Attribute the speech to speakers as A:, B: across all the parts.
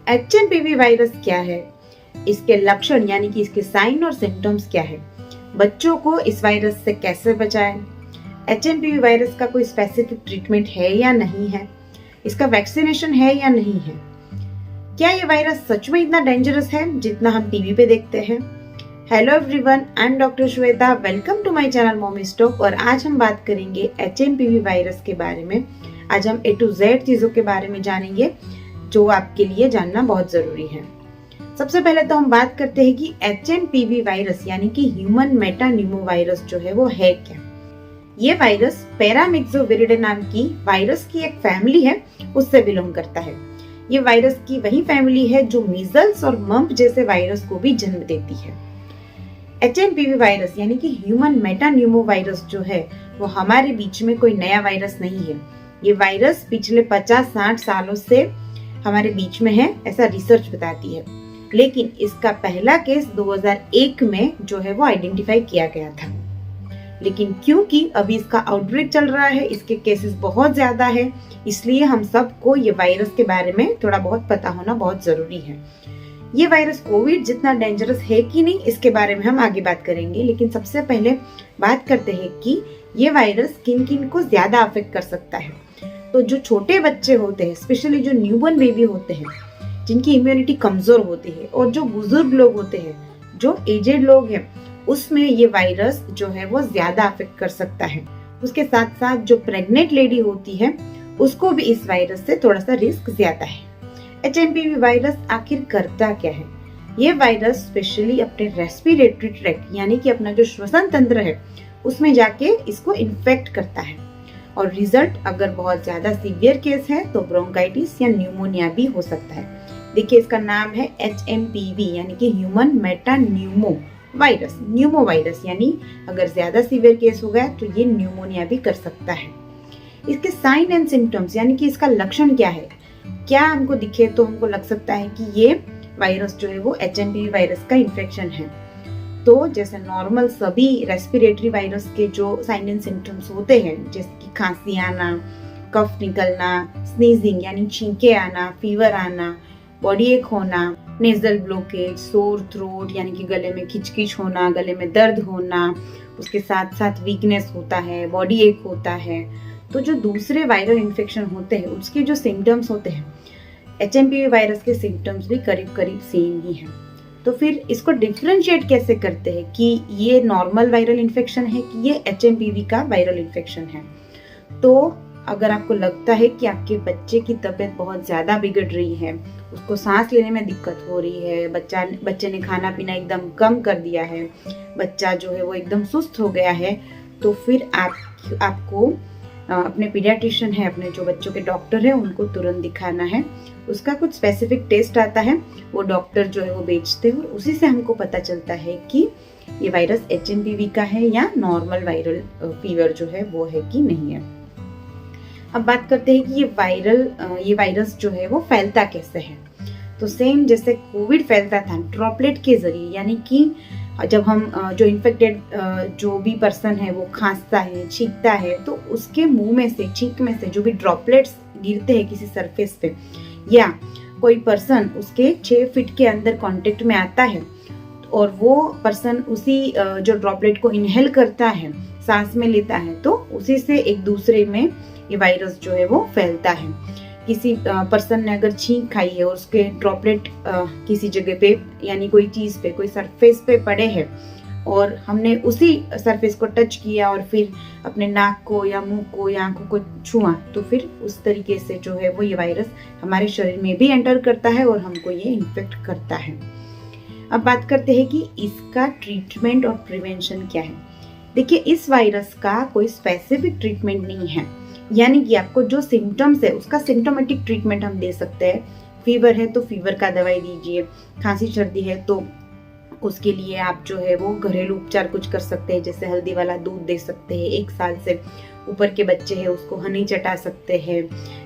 A: HMPV virus क्या है, इसके लक्षण यानी कि इसके साइन और सिम्टम्स क्या है, बच्चों को इस वायरस से कैसे बचाएं, HMPV वायरस का कोई स्पेसिफिक ट्रीटमेंट है या नहीं है, इसका वैक्सीनेशन है या नहीं है, क्या ये वायरस सच में इतना डेंजरस है जितना हम टीवी पे देखते हैं। Hello everyone, I am doctor Shweta. Welcome to my channel mommy talk. और आज हम बात करेंगे HMPV वायरस के बारे में। आज हम A to Z चीजों के बारे में जानेंगे जो आपके लिए जानना बहुत जरूरी है। सबसे पहले तो हम बात करते हैं कि HMPV वायरस यानी कि ह्यूमन मेटान्यूमो वायरस जो है वो है क्या। ये वायरस पैरामिक्सोविरिडे नाम की वायरस की एक फैमिली है, उससे बिलोंग करता है। ये वायरस की वही फैमिली है जो मीजल्स और मम्प जैसे वायरस को भी जन्म देती है। HMPV वायरस यानी कि ह्यूमन मेटान्यूमो वायरस जो है वो हमारे बीच में कोई नया वायरस नहीं है। ये वायरस पिछले 50-60 सालों से हमारे बीच में है, ऐसा रिसर्च बताती है। लेकिन इसका पहला केस 2001 में जो है वो आइडेंटिफाई किया गया था। लेकिन क्योंकि अभी इसका आउटब्रेक चल रहा है, इसके केसेस बहुत ज्यादा है, इसलिए हम सबको ये वायरस के बारे में थोड़ा बहुत पता होना बहुत जरूरी है। ये वायरस कोविड जितना डेंजरस है कि नहीं, इसके बारे में हम आगे बात करेंगे। लेकिन सबसे पहले बात करते हैं कि ये वायरस किन किन को ज्यादा अफेक्ट कर सकता है। तो जो छोटे बच्चे होते हैं, स्पेशली जो न्यूबॉर्न बेबी होते हैं, जिनकी इम्यूनिटी कमजोर होती है, और जो बुजुर्ग लोग होते हैं, जो एजेड लोग हैं, उसमें ये वायरस जो है वो ज्यादा अफेक्ट कर सकता है। उसके साथ साथ जो प्रेग्नेंट लेडी होती है, उसको भी इस वायरस से थोड़ा सा रिस्क ज्यादा है। HMPV वायरस आखिर करता क्या है? ये वायरस स्पेशली अपने रेस्पिरेटरी ट्रैक्ट यानी कि अपना जो श्वसन तंत्र है उसमें जाके इसको इन्फेक्ट करता है। और रिजल्ट अगर बहुत ज्यादा सीवियर केस है तो ब्रोंकाइटिस या न्यूमोनिया भी हो सकता है। देखिए, इसका नाम है HMPV यानी कि ह्यूमन मेटान्यूमो वायरस। न्यूमो वायरस यानी अगर ज्यादा सीवियर केस हो गया तो ये न्यूमोनिया भी कर सकता है। इसके साइन एंड सिम्टम्स यानी कि इसका लक्षण क्या है, क्या हमको दिखे तो हमको लग सकता है कि ये वायरस जो है वो HMPV वायरस का इन्फेक्शन है। तो जैसे नॉर्मल सभी रेस्पिरेटरी वायरस के जो साइन एंड सिम्टम्स होते हैं, जैसे कि खांसी आना, कफ निकलना, स्नीजिंग यानी छींके आना, फीवर आना, बॉडी एक होना, नेजल ब्लॉकेज, सोर थ्रोट यानी कि गले में खिचखिच होना, गले में दर्द होना, उसके साथ साथ वीकनेस होता है, बॉडी एक होता है। तो जो दूसरे वायरल इन्फेक्शन होते हैं उसके जो सिम्टम्स होते हैं, HMPV वायरस के सिम्टम्स भी करीब करीब सेम ही हैं। तो फिर इसको डिफरेंशिएट कैसे करते हैं कि ये नॉर्मल वायरल इन्फेक्शन है कि ये HMPV का वायरल इन्फेक्शन है। तो अगर आपको लगता है कि आपके बच्चे की तबीयत बहुत ज्यादा बिगड़ रही है, उसको सांस लेने में दिक्कत हो रही है, बच्चे ने खाना पीना एकदम कम कर दिया है, बच्चा जो है वो एकदम सुस्त हो गया है, तो फिर आपको अपने पीडियाट्रिशियन है, अपने जो बच्चों के डॉक्टर है, उनको तुरंत दिखाना है। उसका कुछ स्पेसिफिक टेस्ट आता है, वो डॉक्टर जो है वो बेचते हैं, और उसी से हमको पता चलता है कि ये वायरस HMPV का है या नॉर्मल वायरल फीवर जो है वो है कि नहीं है। अब बात करते हैं कि ये वायरस जो है वो फैलता कैसे है। तो सेम जैसे कोविड फैलता था ड्रॉपलेट के जरिए, यानी कि जब हम जो इन्फेक्टेड जो भी पर्सन है वो खांसता है, छींकता है, तो उसके मुंह में से, छींक में से जो भी ड्रॉपलेट्स गिरते हैं किसी सरफेस पे, या कोई पर्सन उसके 6 फीट के अंदर कांटेक्ट में आता है और वो पर्सन उसी जो ड्रॉपलेट को इनहेल करता है, सांस में लेता है, तो उसी से एक दूसरे में ये वायरस जो है वो फैलता है। किसी पर्सन ने अगर छींक खाई है और उसके ड्रॉपलेट किसी जगह पे यानी कोई चीज पे, कोई सरफेस पे पड़े हैं और हमने उसी सरफेस को टच किया और फिर अपने नाक को या मुंह को या आंखों को छुआ, तो फिर उस तरीके से जो है वो ये वायरस हमारे शरीर में भी एंटर करता है और हमको ये इन्फेक्ट करता है। अब बात करते हैं कि इसका ट्रीटमेंट और प्रिवेंशन क्या है। देखिए, इस वायरस का कोई स्पेसिफिक ट्रीटमेंट नहीं है, यानी कि आपको जो सिम्टम्स है उसका सिम्टोमेटिक ट्रीटमेंट हम दे सकते हैं। फीवर है तो फीवर का दवाई दीजिए, खांसी सर्दी है तो उसके लिए आप जो है वो घरेलू उपचार कुछ कर सकते हैं, जैसे हल्दी वाला दूध दे सकते हैं। 1 साल से ऊपर के बच्चे हैं उसको हनी चटा सकते हैं,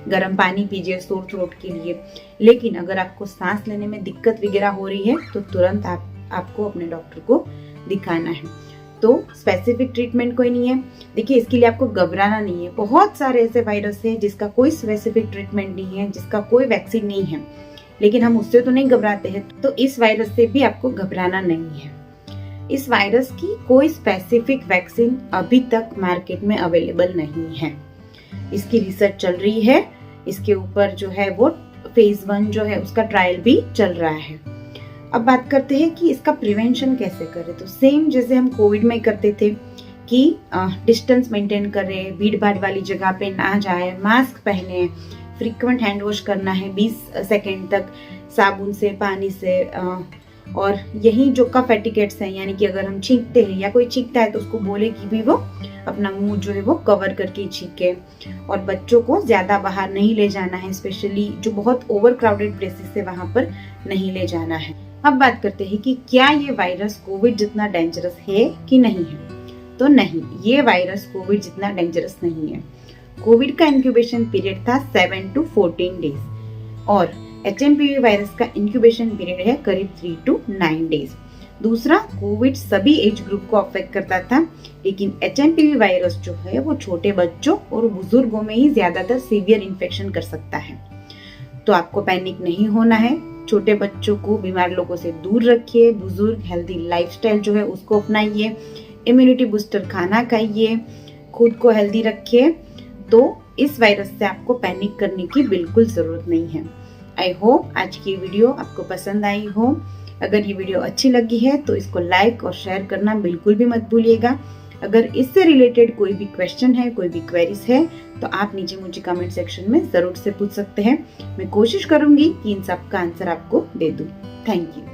A: गर्म पानी पीजिए सोर थ्रोट के लिए। लेकिन अगर आपको सांस लेने में दिक्कत वगैरह हो रही है तो तुरंत आपको अपने डॉक्टर को दिखाना है। तो स्पेसिफिक ट्रीटमेंट कोई नहीं है। देखिए, इसके लिए आपको घबराना नहीं है। बहुत सारे ऐसे वायरस हैं जिसका कोई स्पेसिफिक ट्रीटमेंट नहीं है, जिसका कोई वैक्सीन नहीं है। लेकिन हम उससे तो नहीं घबराते हैं, तो इस वायरस से भी आपको घबराना नहीं है। इस वायरस की कोई स्पेसिफिक वैक्सीन अभी तक मार्केट में अवेलेबल नहीं है। इसकी रिसर्च चल रही है, इसके ऊपर जो है वो फेज 1 जो है उसका ट्रायल भी चल रहा है। अब बात करते हैं कि इसका प्रिवेंशन कैसे करें। तो सेम जैसे हम कोविड में करते थे कि डिस्टेंस मेंटेन करें, भीड़ भाड़ वाली जगह पे ना जाए, मास्क पहने, फ्रीक्वेंट हैंड वॉश करना है 20 सेकेंड तक साबुन से, पानी से, और यही जो कफ एटिकेट्स हैं, यानी कि अगर हम छींकते हैं या कोई छींकता है तो उसको बोले कि भी वो अपना मुंह जो है वो कवर करके छींके। और बच्चों को ज्यादा बाहर नहीं ले जाना है, स्पेशली जो बहुत ओवर क्राउडेड प्लेसेस है वहां पर नहीं ले जाना है। अब बात करते हैं कि क्या ये वायरस कोविड जितना डेंजरस है कि नहीं है। तो नहीं, ये वायरस कोविड जितना डेंजरस नहीं है। कोविड का इंक्यूबेशन पीरियड था 7 to 14 डेज और HMPV वायरस का इंक्यूबेशन पीरियड है करीब 3 to 9 डेज। दूसरा, कोविड सभी एज ग्रुप को अफेक्ट करता था, लेकिन HMPV वायरस जो है वो छोटे बच्चों और बुजुर्गों में ही ज्यादातर सीवियर इन्फेक्शन कर सकता है। तो आपको पैनिक नहीं होना है। छोटे बच्चों को बीमार लोगों से दूर रखिए, बुजुर्ग हेल्दी लाइफस्टाइल जो है उसको अपनाइए, इम्यूनिटी बूस्टर खाना खाइए, खुद को हेल्दी रखिए। तो इस वायरस से आपको पैनिक करने की बिल्कुल जरूरत नहीं है। आई होप आज की वीडियो आपको पसंद आई हो। अगर ये वीडियो अच्छी लगी है तो इसको लाइक और शेयर करना बिल्कुल भी मत भूलिएगा। अगर इससे रिलेटेड कोई भी क्वेश्चन है, कोई भी क्वेरीज है, तो आप नीचे मुझे कमेंट सेक्शन में जरूर से पूछ सकते हैं। मैं कोशिश करूंगी कि इन सब का आंसर आपको दे दूं। Thank you.